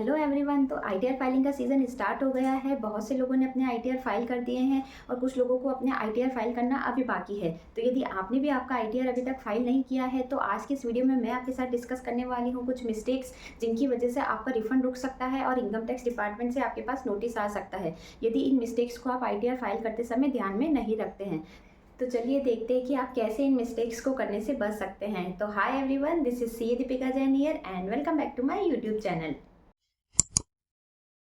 Hello everyone. तो ITR filing का season start हो गया है। बहुत से लोगों ने अपने आईटीआर फाइल कर दिए हैं और कुछ लोगों को अपने आईटीआर फाइल करना अभी बाकी है। तो यदि आपने भी आपका आईटीआर अभी तक फाइल नहीं किया है तो आज की इस वीडियो में मैं आपके साथ डिस्कस करने वाली हूँ कुछ मिस्टेक्स जिनकी वजह से आपका रिफंड रुक सकता है और इनकम टैक्स डिपार्टमेंट से आपके पास नोटिस आ सकता है यदि इन मिस्टेक्स को आप आईटीआर फाइल करते समय ध्यान में नहीं रखते हैं। तो चलिए देखते हैं कि आप कैसे इन मिस्टेक्स को करने से बच सकते हैं। तो hi everyone, this is C Deepika Jain here and welcome back to my YouTube channel.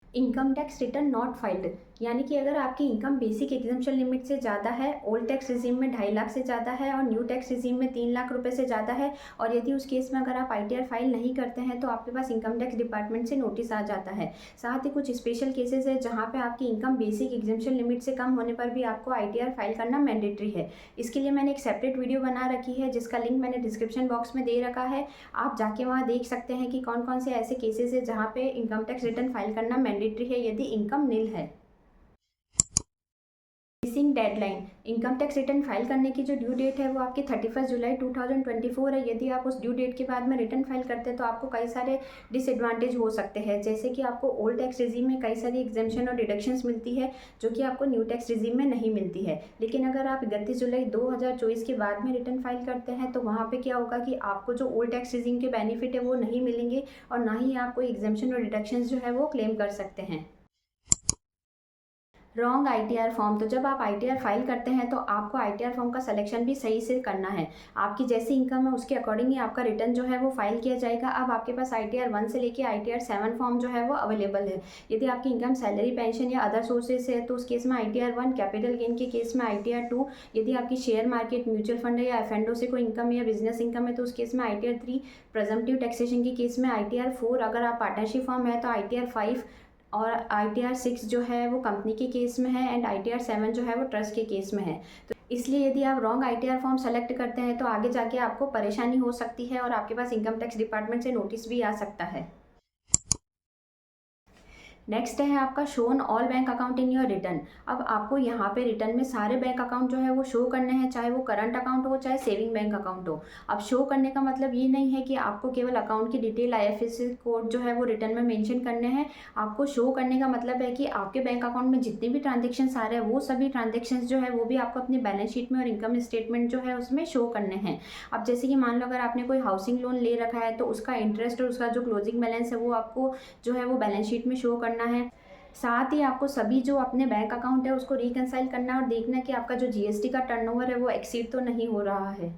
Income tax return not filed, यानी कि अगर आपकी इनकम बेसिक एग्जम्पशन लिमिट से ज़्यादा है, ओल्ड टैक्स रिजीम में 2.5 लाख से ज़्यादा है और न्यू टैक्स रिजीम में 3 लाख रुपए से ज़्यादा है और यदि उस केस में अगर आप आईटीआर फाइल नहीं करते हैं तो आपके पास इनकम टैक्स डिपार्टमेंट से नोटिस आ जाता है। साथ ही कुछ स्पेशल केसेस है जहाँ पे आपकी इनकम बेसिक एग्जम्पशन लिमिट से कम होने पर भी आपको आईटीआर फाइल करना मैंडेटरी है। इसके लिए मैंने एक सेपरेट वीडियो बना रखी है जिसका लिंक मैंने डिस्क्रिप्शन बॉक्स में दे रखा है। आप जाके वहाँ देख सकते हैं कि कौन कौन से ऐसे केसेस है जहाँ पे इनकम टैक्स रिटर्न फाइल करना मैंडेटरी है यदि इनकम नील है। Missing deadline, income tax return file करने की जो ड्यू डेट है वो आपकी 31 जुलाई 2024 है। यदि आप उस ड्यू डेट के बाद में रिटर्न फाइल करते हैं तो आपको कई सारे डिसएडवांटेज हो सकते हैं, जैसे कि आपको ओल्ड टैक्स रिजीम में कई सारी एग्जेम्पशन और डिडक्शंस मिलती है जो कि आपको न्यू टैक्स रिजीम में नहीं मिलती है। लेकिन अगर आप 31 जुलाई 2024 के बाद में रिटर्न फाइल करते हैं तो वहाँ पर क्या होगा कि आपको जो ओल्ड टैक्स रिजीम के बेनिफिट है वो नहीं मिलेंगे और ना ही आप कोई एग्जेम्पशन और डिडक्शंस जो है वो क्लेम कर सकते हैं। रॉन्ग आईटीआर फॉर्म, तो जब आप आईटीआर फाइल करते हैं तो आपको आईटीआर फॉर्म का सिलेक्शन भी सही से करना है। आपकी जैसी इनकम है उसके अकॉर्डिंग ही आपका रिटर्न जो है वो फाइल किया जाएगा। अब आपके पास आईटीआर 1 से लेके आईटीआर 7 फॉर्म जो है वो अवेलेबल है। यदि आपकी इनकम सैलरी, पेंशन या अदर सोर्सेज है तो उस केस में आईटीआर 1, कैपिटल गेन के केस में आईटीआर 2, यदि आपकी शेयर मार्केट, म्यूचुअल फंड या एफएनडो से कोई इनकम या बिजनेस इनकम है तो उस केस में आईटीआर 3, प्रेजम्पटिव टैक्सेशन के केस में आईटीआर 4, अगर आप पार्टनरशिप फॉर्म है तो आईटीआर 5 और आईटीआर 6 जो है वो कंपनी के केस में है एंड आईटीआर 7 जो है वो ट्रस्ट के केस में है। तो इसलिए यदि आप रॉन्ग आईटीआर फॉर्म सेलेक्ट करते हैं तो आगे जाके आपको परेशानी हो सकती है और आपके पास इनकम टैक्स डिपार्टमेंट से नोटिस भी आ सकता है। नेक्स्ट है आपका shown all bank account in your return. अब आपको यहाँ पे रिटर्न में सारे बैंक अकाउंट जो है वो शो करने हैं, चाहे वो करंट अकाउंट हो चाहे सेविंग बैंक अकाउंट हो। अब शो करने का मतलब ये नहीं है कि आपको केवल अकाउंट की डिटेल, आईएफएससी कोड जो है वो रिटर्न में मेंशन करने हैं। आपको शो करने का मतलब है कि आपके बैंक अकाउंट में जितने भी ट्रांजेक्शन आ रहे हैं वो सभी ट्रांजेक्शन जो है वो भी आपको अपनी बैलेंस शीट में और इनकम स्टेटमेंट जो है उसमें शो करने हैं। अब जैसे कि मान लो अगर आपने कोई हाउसिंग लोन ले रखा है तो उसका इंटरेस्ट और उसका जो क्लोजिंग बैलेंस है वो आपको जो है वो बैलेंस शीट में शो करना है। साथ ही आपको सभी जो अपने बैंक अकाउंट है उसको रिकंसाइल करना है और देखना है कि आपका जो जीएसटी का टर्नओवर है वो एक्सीड तो नहीं हो रहा है।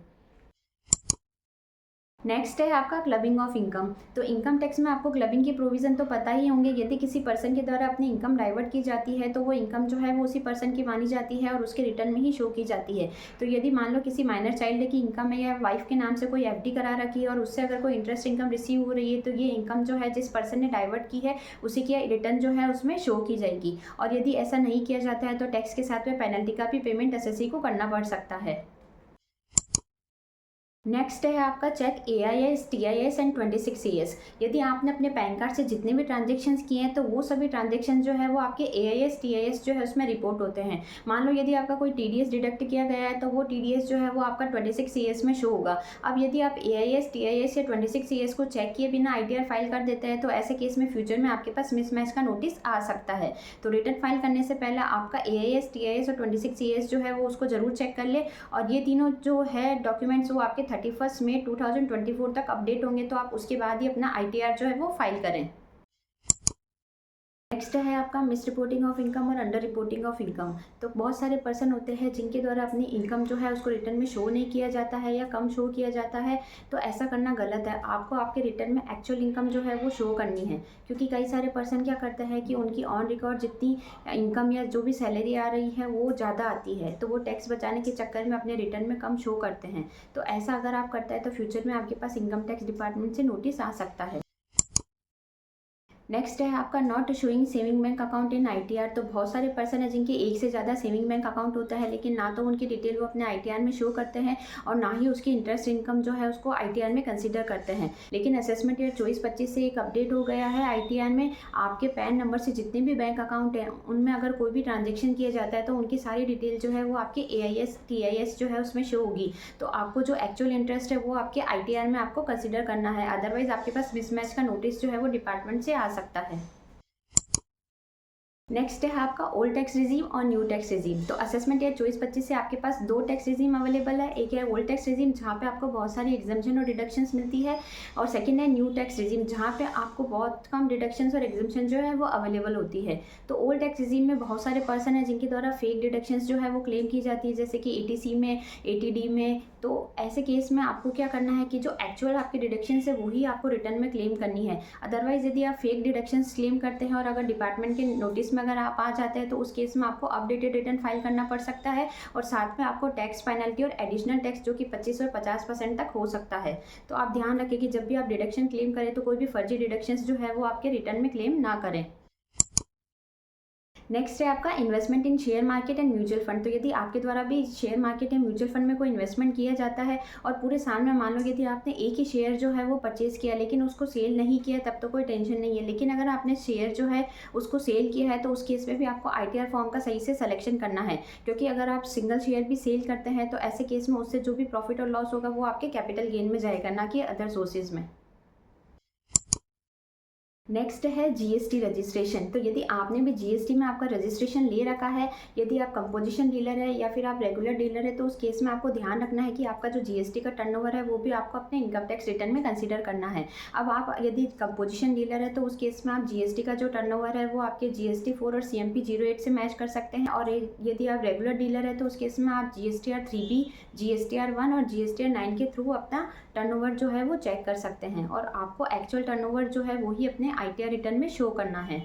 नेक्स्ट है आपका क्लबिंग ऑफ इनकम। तो इनकम टैक्स में आपको क्लबिंग के प्रोविज़न तो पता ही होंगे। यदि किसी पर्सन के द्वारा अपनी इनकम डाइवर्ट की जाती है तो वो इनकम जो है वो उसी पर्सन की मानी जाती है और उसके रिटर्न में ही शो की जाती है। तो यदि मान लो किसी माइनर चाइल्ड की इनकम है या वाइफ के नाम से कोई एफडी करा रखी है और उससे अगर कोई इंटरेस्ट इनकम रिसीव हो रही है तो ये इनकम जो है जिस पर्सन ने डाइवर्ट की है उसी की रिटर्न जो है उसमें शो की जाएगी। और यदि ऐसा नहीं किया जाता है तो टैक्स के साथ में पेनल्टी का भी पेमेंट एसएससी को करना पड़ सकता है। नेक्स्ट है आपका check AIS, TIS and 26CS। यदि आपने अपने पैन कार्ड से जितने भी ट्रांजेक्शन्स किए हैं तो वो सभी ट्रांजेक्शन जो है वो आपके एआईएस, टीआईएस जो है उसमें रिपोर्ट होते हैं। मान लो यदि आपका कोई टीडीएस डिडक्ट किया गया है तो वो टीडीएस जो है वो आपका 26CS में शो होगा। अब यदि आप एआईएस, टीआईएस या 26CS को चेक किए बिना आईटीआर फाइल कर देते हैं तो ऐसे केस में फ्यूचर में आपके पास मिसमैच का नोटिस आ सकता है। तो रिटर्न फाइल करने से पहले आपका एआईएस, टीआईएस और 26CS जो है वो उसको जरूर चेक कर ले और ये तीनों जो है डॉक्यूमेंट्स वो आपके 31 मई 2024 तक अपडेट होंगे तो आप उसके बाद ही अपना आईटीआर जो है वो फाइल करें। नेक्स्ट है आपका मिस रिपोर्टिंग ऑफ इनकम और अंडर रिपोर्टिंग ऑफ इनकम। तो बहुत सारे पर्सन होते हैं जिनके द्वारा अपनी इनकम जो है उसको रिटर्न में शो नहीं किया जाता है या कम शो किया जाता है। तो ऐसा करना गलत है। आपको आपके रिटर्न में एक्चुअल इनकम जो है वो शो करनी है, क्योंकि कई सारे पर्सन क्या करते हैं कि उनकी ऑन रिकॉर्ड जितनी इनकम या जो भी सैलरी आ रही है वो ज़्यादा आती है तो वो टैक्स बचाने के चक्कर में अपने रिटर्न में कम शो करते हैं। तो ऐसा अगर आप करते हैं तो फ्यूचर में आपके पास इनकम टैक्स डिपार्टमेंट से नोटिस आ सकता है। नेक्स्ट है आपका not showing saving bank account in ITR. तो बहुत सारे पर्सन है जिनके एक से ज़्यादा सेविंग बैंक अकाउंट होता है लेकिन ना तो उनकी डिटेल वो अपने आईटीआर में शो करते हैं और ना ही उसकी इंटरेस्ट इनकम जो है उसको आईटीआर में कंसीडर करते हैं। लेकिन असेसमेंट ईयर 24-25 से एक अपडेट हो गया है आईटीआर में, आपके पैन नंबर से जितने भी बैंक अकाउंट हैं उनमें अगर कोई भी ट्रांजेक्शन किया जाता है तो उनकी सारी डिटेल जो है वो आपके एआईएस, टीआईएस जो है उसमें शो होगी। तो आपको जो एक्चुअल इंटरेस्ट है वो आपके आईटीआर में आपको कंसिडर करना है, अदरवाइज आपके पास मिसमैच का नोटिस जो है वो डिपार्टमेंट से आ सकता है। नेक्स्ट है आपका ओल्ड टैक्स रिजीम और न्यू टैक्स रिजीम। तो असेसमेंट ईयर 24-25 से आपके पास दो टैक्स रिजीम अवेलेबल है। एक है ओल्ड टैक्स रिजीम जहाँ पे आपको बहुत सारी एग्जम्पशन और डिडक्शंस मिलती है, और सेकंड है न्यू टैक्स रिजीम जहाँ पे आपको बहुत कम डिडक्शंस और एग्जम्पशन जो है वो अवेलेबल होती है। तो ओल्ड टैक्स रिजीम में बहुत सारे पर्सन हैं जिनके द्वारा फेक डिडक्शंस जो है वो क्लेम की जाती है, जैसे कि ATC में, ATD में। तो ऐसे केस में आपको क्या करना है कि जो एक्चुअल आपकी डिडक्शंस है वही आपको रिटर्न में क्लेम करनी है। अदरवाइज यदि आप फेक डिडक्शंस क्लेम करते हैं और अगर डिपार्टमेंट के नोटिस में अगर आप आ जाते हैं तो उस केस में आपको अपडेटेड रिटर्न फाइल करना पड़ सकता है, और साथ में आपको टैक्स पेनल्टी और एडिशनल टैक्स जो कि 25 और 50% तक हो सकता है। तो आप ध्यान रखें कि जब भी आप डिडक्शन क्लेम करें तो कोई भी फर्जी डिडक्शंस जो है वो आपके रिटर्न में क्लेम ना करें। नेक्स्ट है आपका investment in share market and mutual fund. तो यदि आपके द्वारा भी शेयर मार्केट या म्यूचुअल फंड में कोई इन्वेस्टमेंट किया जाता है और पूरे साल में मान लो यदि आपने एक ही शेयर जो है वो परचेज किया लेकिन उसको सेल नहीं किया, तब तो कोई टेंशन नहीं है। लेकिन अगर आपने शेयर जो है उसको सेल किया है तो उस केस में भी आपको ITR फॉर्म का सही से सिलेक्शन करना है, क्योंकि अगर आप सिंगल शेयर भी सेल करते हैं तो ऐसे केस में उससे जो भी प्रॉफिट और लॉस होगा वो आपके कैपिटल गेन में जाएगा, ना कि अदर सोर्सेज में। नेक्स्ट है GST रजिस्ट्रेशन। तो यदि आपने भी GST में आपका रजिस्ट्रेशन ले रखा है, यदि आप कंपोजिशन डीलर है या फिर आप रेगुलर डीलर है, तो उस केस में आपको ध्यान रखना है कि आपका जो GST का टर्नओवर है वो भी आपको अपने इनकम टैक्स रिटर्न में कंसीडर करना है। अब आप यदि कंपोजिशन डीलर है तो उस केस में आप GST का जो टर्नओवर है वो आपके GST-4 और CMP 08 से मैच कर सकते हैं, और यदि आप रेगुलर डीलर है तो उस केस में आप GSTR 3B, GSTR 1 और GSTR 9 के थ्रू अपना टर्नओवर जो है वो चेक कर सकते हैं, और आपको एक्चुअल टर्नओवर जो है वही अपने ITR रिटर्न में शो करना है।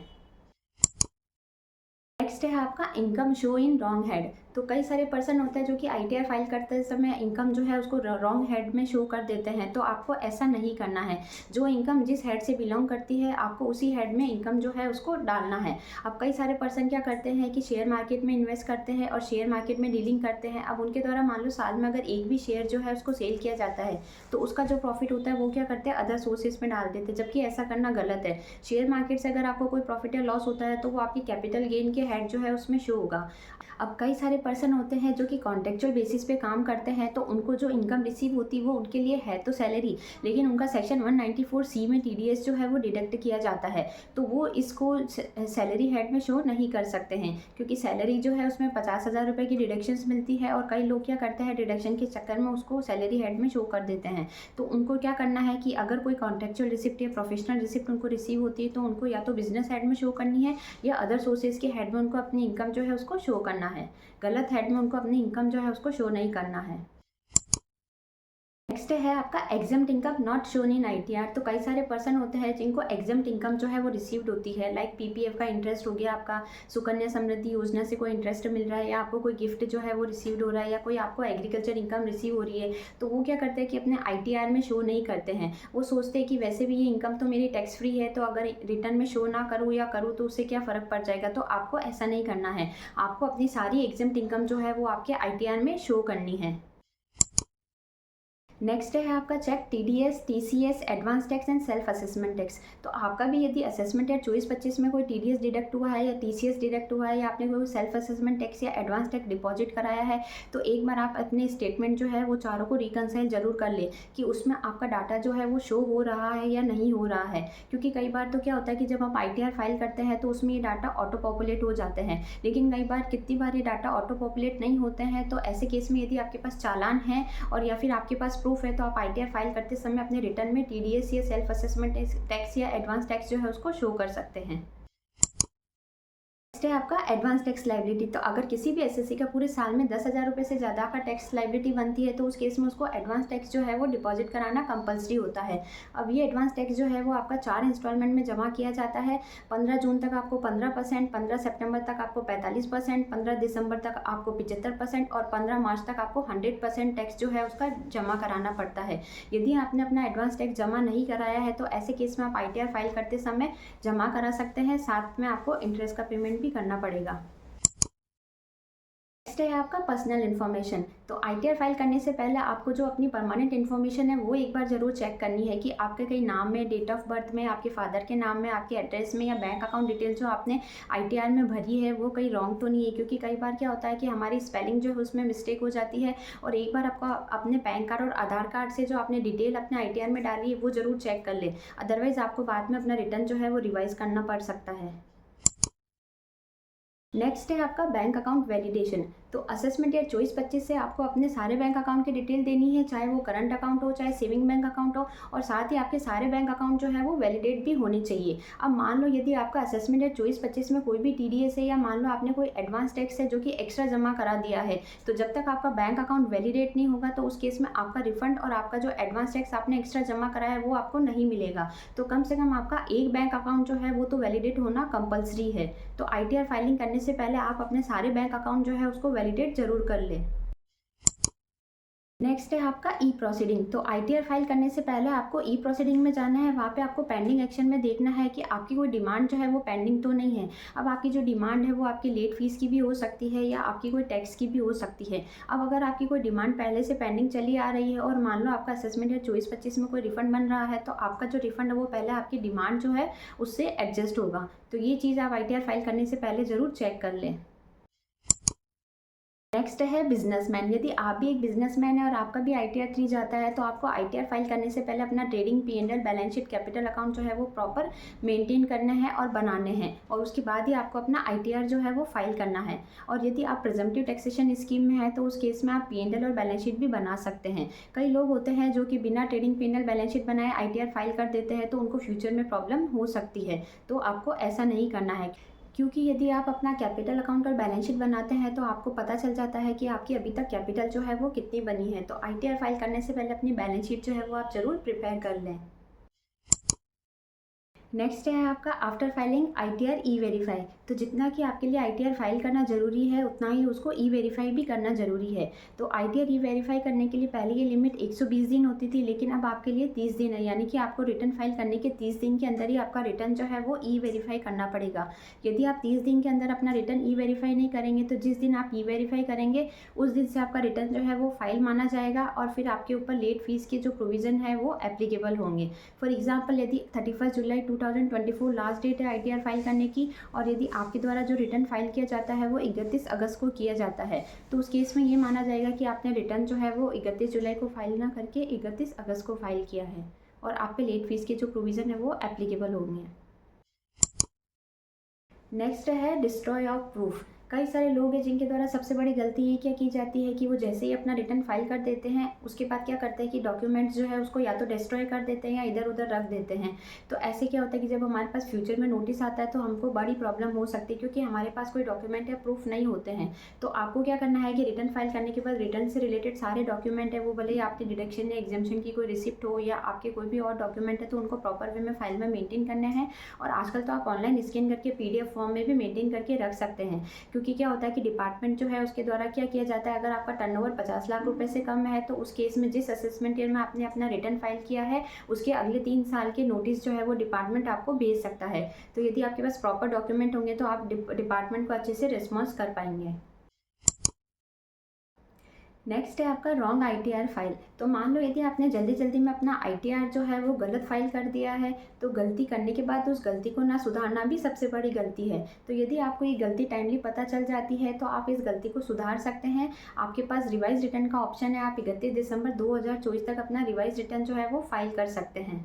नेक्स्ट है आपका income show in wrong head. तो कई सारे पर्सन होते हैं जो कि ITR फाइल करते समय इनकम जो है उसको रॉन्ग हेड में शो कर देते हैं, तो आपको ऐसा नहीं करना है। जो इनकम जिस हेड से बिलोंग करती है आपको उसी हेड में इनकम जो है उसको डालना है। अब कई सारे पर्सन क्या करते हैं कि शेयर मार्केट में इन्वेस्ट करते हैं और शेयर मार्केट में डीलिंग करते हैं। अब उनके द्वारा मान लो साल में अगर एक भी शेयर जो है उसको सेल किया जाता है तो उसका जो प्रॉफिट होता है वो क्या करते हैं, अदर सोर्सेज में डाल देते हैं, जबकि ऐसा करना गलत है। शेयर मार्केट से अगर आपको कोई प्रॉफिट या लॉस होता है तो वो आपकी कैपिटल गेन के हेड जो है उसमें शो होगा। अब कई सारे पर्सन होते हैं जो कि कॉन्ट्रेक्चुअल बेसिस पे काम करते हैं, तो उनको जो इनकम रिसीव होती है वो उनके लिए है तो सैलरी, लेकिन उनका सेक्शन 194C में TDS जो है वो डिडक्ट किया जाता है, तो वो इसको सैलरी हेड में शो नहीं कर सकते हैं, क्योंकि सैलरी जो है उसमें 50,000 रुपये की डिडक्शंस मिलती है, और कई लोग क्या करते हैं डिडक्शन के चक्कर में उसको सैलरी हेड में शो कर देते हैं। तो उनको क्या करना है कि अगर कोई कॉन्ट्रेक्चुअल रिसिप्ट या प्रोफेशनल रिसिप्ट उनको रिसीव होती है तो उनको या तो बिजनेस हेड में शो करनी है या अदर सोर्सेज के हेड में उनको अपनी इनकम जो है उसको शो करना है। गलत हेड में उनको अपनी इनकम जो है उसको शो नहीं करना है। नेक्स्ट है आपका exempt income not shown in ITR। तो कई सारे पर्सन होते हैं जिनको एग्जम्प्ट इनकम जो है वो रिसीव्ड होती है, लाइक PPF का इंटरेस्ट हो गया, आपका सुकन्या समृद्धि योजना से कोई इंटरेस्ट मिल रहा है, या आपको कोई गिफ्ट जो है वो रिसीव्ड हो रहा है, या कोई आपको एग्रीकल्चर इनकम रिसीव हो रही है, तो वो क्या करते हैं कि अपने ITR में शो नहीं करते हैं। वो सोचते हैं कि वैसे भी ये इनकम तो मेरी टैक्स फ्री है, तो अगर रिटर्न में शो ना करूँ या करूँ तो उससे क्या फ़र्क पड़ जाएगा। तो आपको ऐसा नहीं करना है, आपको अपनी सारी एग्जम्प्ट इनकम जो है वो आपके ITR में शो करनी है। नेक्स्ट है आपका check TDS, TCS, advance tax and self assessment tax. तो आपका भी यदि असेसमेंट ईयर 24-25 में कोई TDS डिडक्ट हुआ है या TCS डिडक्ट हुआ है या आपने कोई सेल्फ असेसमेंट टैक्स या एडवांस टैक्स डिपॉजिट कराया है, तो एक बार आप अपने स्टेटमेंट जो है वो चारों को रिकनसाइल जरूर कर ले कि उसमें आपका डाटा जो है वो शो हो रहा है या नहीं हो रहा है। क्योंकि कई बार तो क्या होता है कि जब आप ITR फाइल करते हैं तो उसमें ये डाटा ऑटो पॉपुलेट हो जाते हैं, लेकिन कई बार कितनी बार ये डाटा ऑटो पॉपुलेट नहीं होते हैं। तो ऐसे केस में यदि आपके पास चालान है और या फिर आपके पास प्रूफ है तो आप ITR फाइल करते समय अपने रिटर्न में TDS या सेल्फ असेसमेंट टैक्स या एडवांस टैक्स जो है उसको शो कर सकते हैं। नेक्स्ट है आपका एडवांस टैक्स लाइबिलिटी। तो अगर किसी भी SSC का पूरे साल में 10,000 रुपये से ज़्यादा का टैक्स लाइबिलिटी बनती है तो उस केस में उसको एडवांस टैक्स जो है वो डिपॉजिट कराना कंपलसरी होता है। अब ये एडवांस टैक्स जो है वो आपका 4 इंस्टॉलमेंट में जमा किया जाता है। 15 जून तक आपको 15%, 15 सितंबर तक आपको 45%, 15 दिसंबर तक आपको 75% और 15 मार्च तक आपको 100% टैक्स जो है उसका जमा कराना पड़ता है। यदि आपने अपना एडवांस टैक्स जमा नहीं कराया है तो ऐसे केस में आप ITR फाइल करते समय जमा करा सकते हैं, साथ में आपको इंटरेस्ट का पेमेंट भी करना पड़ेगा। नेक्स्ट है आपका पर्सनल इन्फॉर्मेशन। तो आईटीआर फाइल करने से पहले आपको जो अपनी परमानेंट इन्फॉर्मेशन है वो एक बार ज़रूर चेक करनी है कि आपके कहीं नाम में, डेट ऑफ बर्थ में, आपके फादर के नाम में, आपके एड्रेस में या बैंक अकाउंट डिटेल जो आपने आईटीआर में भरी है वो कहीं रॉन्ग तो नहीं है। क्योंकि कई बार क्या होता है कि हमारी स्पेलिंग जो है उसमें मिस्टेक हो जाती है। और एक बार आपको अपने पैन कार्ड और आधार कार्ड से जो आपने डिटेल अपने आईटीआर में डाली है वो ज़रूर चेक कर ले, अदरवाइज़ आपको बाद में अपना रिटर्न जो है वो रिवाइज़ करना पड़ सकता है। नेक्स्ट है आपका बैंक अकाउंट वैलिडेशन। तो असेसमेंट ईयर 24-25 से आपको अपने सारे बैंक अकाउंट की डिटेल देनी है, चाहे वो करंट अकाउंट हो, चाहे सेविंग बैंक अकाउंट हो, और साथ ही आपके सारे बैंक अकाउंट जो है वो वैलिडेट भी होने चाहिए। अब मान लो यदि आपका असेसमेंट ईयर 24-25 में कोई भी टीडीएस है, या मान लो आपने कोई एडवांस टैक्स है जो कि एक्स्ट्रा जमा करा दिया है, तो जब तक आपका बैंक अकाउंट वैलिडेट नहीं होगा तो उस केस में आपका रिफंड और आपका जो एडवांस टैक्स आपने एक्स्ट्रा जमा कराया है वो आपको नहीं मिलेगा। तो कम से कम आपका एक बैंक अकाउंट जो है वो तो वैलिडेट होना कंपलसरी है। तो आईटीआर फाइलिंग करने से पहले आप अपने सारे बैंक अकाउंट जो है उसको वैलिडेट जरूर कर लें। नेक्स्ट है आपका ई प्रोसीडिंग। तो आईटीआर फाइल करने से पहले आपको ई प्रोसीडिंग में जाना है। वहाँ पे आपको पेंडिंग एक्शन में देखना है कि आपकी कोई डिमांड जो है वो पेंडिंग तो नहीं है। अब आपकी जो डिमांड है वो आपकी लेट फीस की भी हो सकती है या आपकी कोई टैक्स की भी हो सकती है। अब अगर आपकी कोई डिमांड पहले से पेंडिंग चली आ रही है और मान लो आपका असेसमेंट है 24-25 में कोई रिफंड बन रहा है, तो आपका जो रिफंड है वो पहले आपकी डिमांड जो है उससे एडजस्ट होगा। तो ये चीज़ आप आईटीआर फाइल करने से पहले ज़रूर चेक कर लें। नेक्स्ट है बिजनेसमैन। यदि आप भी एक बिजनेसमैन है और आपका भी आईटीआर 3 जाता है, तो आपको आईटीआर फाइल करने से पहले अपना trading, PNL, balance sheet, capital account जो है वो प्रॉपर मेंटेन करने हैं और बनाने हैं, और उसके बाद ही आपको अपना आईटीआर जो है वो फाइल करना है। और यदि आप प्रिजम्पटिव टैक्सेशन स्कीम में है तो उस केस में आप पीएनएल और बैलेंस शीट भी बना सकते हैं। कई लोग होते हैं जो कि बिना ट्रेडिंग, पीएनएल, बैलेंस शीट बनाए आईटीआर फाइल कर देते हैं, तो उनको फ्यूचर में प्रॉब्लम हो सकती है। तो आपको ऐसा नहीं करना है, क्योंकि यदि आप अपना कैपिटल अकाउंट और बैलेंस शीट बनाते हैं तो आपको पता चल जाता है कि आपकी अभी तक कैपिटल जो है वो कितनी बनी है। तो आईटीआर फाइल करने से पहले अपनी बैलेंस शीट जो है वो आप ज़रूर प्रिपेयर कर लें। नेक्स्ट है आपका आफ्टर फाइलिंग आईटीआर ई वेरीफाई। तो जितना कि आपके लिए आईटीआर फाइल करना ज़रूरी है उतना ही उसको ई वेरीफाई भी करना ज़रूरी है। तो आईटीआर ई वेरीफाई करने के लिए पहले ये लिमिट 120 दिन होती थी, लेकिन अब आपके लिए 30 दिन है, यानी कि आपको रिटर्न फाइल करने के 30 दिन के अंदर ही आपका रिटर्न जो है वो ई वेरीफाई करना पड़ेगा। यदि आप 30 दिन के अंदर अपना रिटर्न ई वेरीफाई नहीं करेंगे तो जिस दिन आप ई वेरीफाई करेंगे उस दिन से आपका रिटर्न जो है वो फाइल माना जाएगा, और फिर आपके ऊपर लेट फीस के जो प्रोविज़न है वो एप्लीकेबल होंगे। फॉर एग्जाम्पल, यदि 31 जुलाई 2024 लास्ट डेट है आईटीआर फाइल करने की, और यदि आपके द्वारा जो रिटर्न फाइल किया जाता है वो 31 अगस्त को किया जाता है, तो उस केस में ये माना जाएगा कि आपने रिटर्न जो है वो 31 जुलाई को फाइल ना करके 31 अगस्त को फाइल किया है, और आप पे लेट फीस के जो प्रोविज़न है वो एप्लीकेबल होंगे। नेक्स्ट है डिस्ट्रॉय ऑफ प्रूफ। कई सारे लोग हैं जिनके द्वारा सबसे बड़ी गलती ये क्या की जाती है कि वो जैसे ही अपना रिटर्न फाइल कर देते हैं उसके बाद क्या करते हैं कि डॉक्यूमेंट्स जो है उसको या तो डिस्ट्रॉय कर देते हैं या इधर उधर रख देते हैं। तो ऐसे क्या होता है कि जब हमारे पास फ्यूचर में नोटिस आता है तो हमको बड़ी प्रॉब्लम हो सकती है, क्योंकि हमारे पास कोई डॉक्यूमेंट या प्रूफ नहीं होते हैं। तो आपको क्या करना है कि रिटर्न फाइल करने के बाद रिटर्न से रिलेटेड सारे डॉक्यूमेंट है, वो भले ही आपकी डिडक्शन या एग्जाम्पशन की कोई रिसिप्ट हो या आपके कोई भी और डॉक्यूमेंट है, तो उनको प्रॉपर वे में फाइल में मेंटेन करने हैं। और आजकल तो आप ऑनलाइन स्कैन करके पीडीएफ फॉर्म में भी मेंटेन करके रख सकते हैं, क्योंकि क्या होता है कि डिपार्टमेंट जो है उसके द्वारा क्या किया जाता है, अगर आपका टर्नओवर 50 लाख रुपए से कम है तो उस केस में जिस असेसमेंट ईयर में आपने अपना रिटर्न फाइल किया है उसके अगले 3 साल के नोटिस जो है वो डिपार्टमेंट आपको भेज सकता है। तो यदि आपके पास प्रॉपर डॉक्यूमेंट होंगे तो आप डिपार्टमेंट को अच्छे से रिस्पॉन्स कर पाएंगे। नेक्स्ट है आपका रॉन्ग आईटीआर फाइल। तो मान लो यदि आपने जल्दी जल्दी में अपना आईटीआर जो है वो गलत फाइल कर दिया है, तो गलती करने के बाद उस गलती को ना सुधारना भी सबसे बड़ी गलती है। तो यदि आपको ये गलती टाइमली पता चल जाती है तो आप इस गलती को सुधार सकते हैं। आपके पास रिवाइज रिटर्न का ऑप्शन है, आप 31 दिसंबर 2024 तक अपना रिवाइज रिटर्न जो है वो फाइल कर सकते हैं।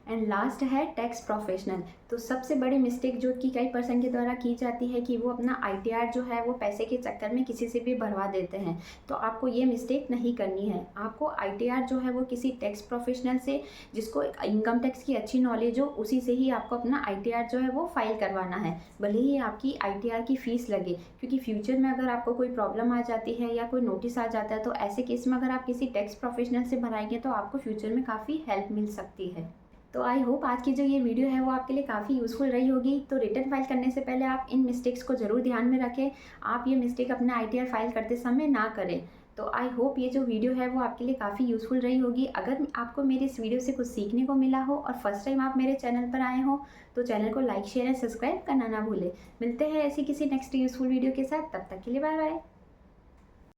एंड लास्ट है टैक्स प्रोफेशनल। तो सबसे बड़ी मिस्टेक जो कि कई पर्सन के द्वारा की जाती है कि वो अपना आईटीआर जो है वो पैसे के चक्कर में किसी से भी भरवा देते हैं। तो आपको ये मिस्टेक नहीं करनी है। आपको आईटीआर जो है वो किसी टैक्स प्रोफेशनल से, जिसको इनकम टैक्स की अच्छी नॉलेज हो, उसी से ही आपको अपना आईटीआर जो है वो फाइल करवाना है, भले ही आपकी आईटीआर की फ़ीस लगे। क्योंकि फ्यूचर में अगर आपको कोई प्रॉब्लम आ जाती है या कोई नोटिस आ जाता है तो ऐसे केस में अगर आप किसी टैक्स प्रोफेशनल से भराएंगे तो आपको फ्यूचर में काफ़ी हेल्प मिल सकती है। तो आई होप आज की जो ये वीडियो है वो आपके लिए काफ़ी यूज़फुल रही होगी। तो रिटर्न फाइल करने से पहले आप इन मिस्टेक्स को ज़रूर ध्यान में रखें। आप ये मिस्टेक अपना आईटीआर फाइल करते समय ना करें। तो आई होप ये जो वीडियो है वो आपके लिए काफ़ी यूज़फुल रही होगी। अगर आपको मेरी इस वीडियो से कुछ सीखने को मिला हो और फर्स्ट टाइम आप मेरे चैनल पर आए हो तो चैनल को लाइक शेयर एंड सब्सक्राइब करना ना भूलें। मिलते हैं ऐसी किसी नेक्स्ट यूज़फुल वीडियो के साथ, तब तक के लिए बाय बाय।